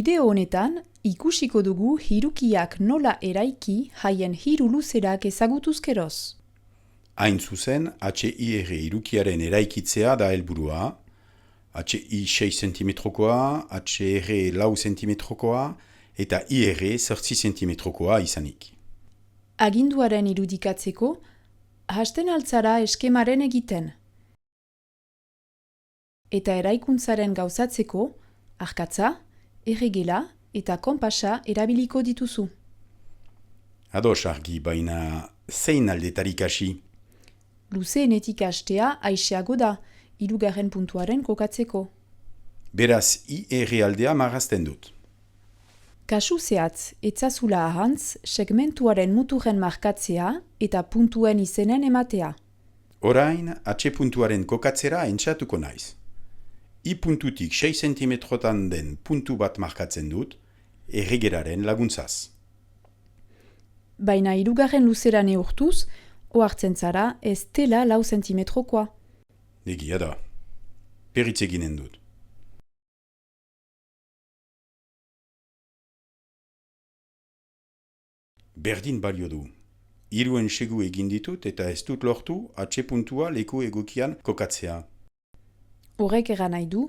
Bideo honetan, ikusiko dugu hirukiak nola eraiki haien hiru luzerak ezagutuzkeroz. Hain zuzen, HIR hirukiaren eraikitzea da helburua, HI 6 cm-koa, HR 4 cm-koa eta IR 8 cm-koa izanik. Aginduaren irudikatzeko, hasten altzara eskemaren egiten. Eta eraikuntzaren gauzatzeko, arkatza, erregela eta konpasa erabiliko dituzu. Ados argi, baina zein aldetarik hasi? Luzeenetik hastea aiseago da, hirugarren puntuaren kokatzeko. Beraz, IR aldea marrazten dut. Kasu zehatz, etzazula ahantz, segmentuaren muturren markatzea eta puntuen izenen ematea. Orain, H puntuaren kokatzera entzatuko naiz. I puntutik 6 cm-tan den puntu bat markatzen dut, erregeraren laguntzaz. Baina hirugarren luzera neurtuz, ohartzen zara ez dela 4 cm-koa. Egia da. Peritz eginen dut. Berdin balio du. Hiruen segu egin ditut eta ez dut lortu H puntua leku egokian kokatzea. Horrek eran nahi du,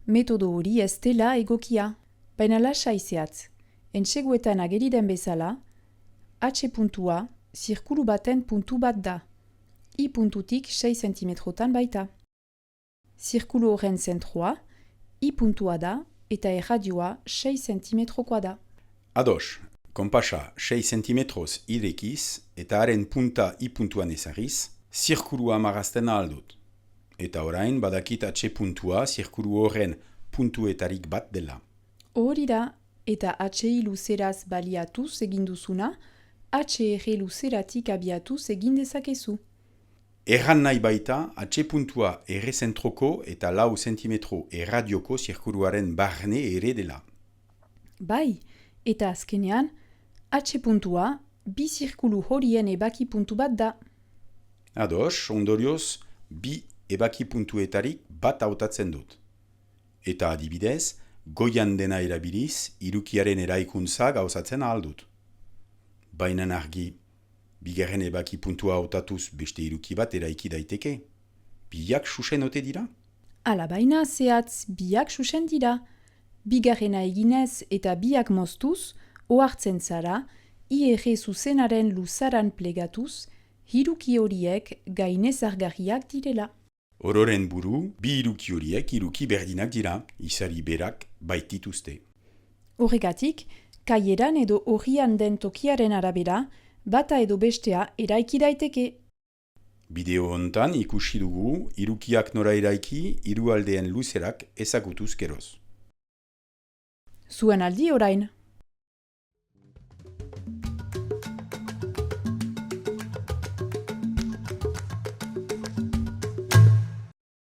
metodo hori ez dela egokia. Baina lasai zehatz, entseguetan ageri den bezala, H puntua zirkulu baten puntu bat da. I puntutik 6 cm-tan baita. Zirkulu horren zentroa, I puntua da eta erradioa 6 cm-koa da. Ados, konpasa 6 cm irekiz eta haren punta I puntuan ezarriz, zirkulua marrazten ahaldut. Eta orain badakit H puntua zirkulu horren puntuetarik bat dela. Hori da, eta HI luzeraz baliatuz egin duzuna, HR luzeratik abiatuz egin dezakezu. Erran nahi baita H puntua errezentroko eta 4 cm erradioko zirkuluaren barne ere dela. Bai, eta azkenean, H puntua bi zirkulu horien ebaki puntu bat da. Ados, ondorioz, bi ebaki puntuetarik bat hautatzen dut. Eta adibidez, goian dena erabiliz, hirukiaren eraikuntza gauzatzen ahal dut. Baina argi, bigarren ebaki puntua hautatuz beste hiruki bat eraiki daiteke. Biak susen ote dira? Ala baina zehatz biak susen dira. Bigarrena eginez eta biak moztuz, ohartzen zara, IR zuzenaren luzaran plegatuz, hiruki horiek gainezargarriak direla. Ororen buru, bi hiruki horiek hiruki berdinak dira, izari berak baitituzte. Horregatik, kaieran edo horrian den tokiaren arabera, bata edo bestea eraiki daiteke. Bideo hontan ikusi dugu hirukiak nora eraiki hiru aldeen luzerak ezagutuz geroz. Zuen aldi orain.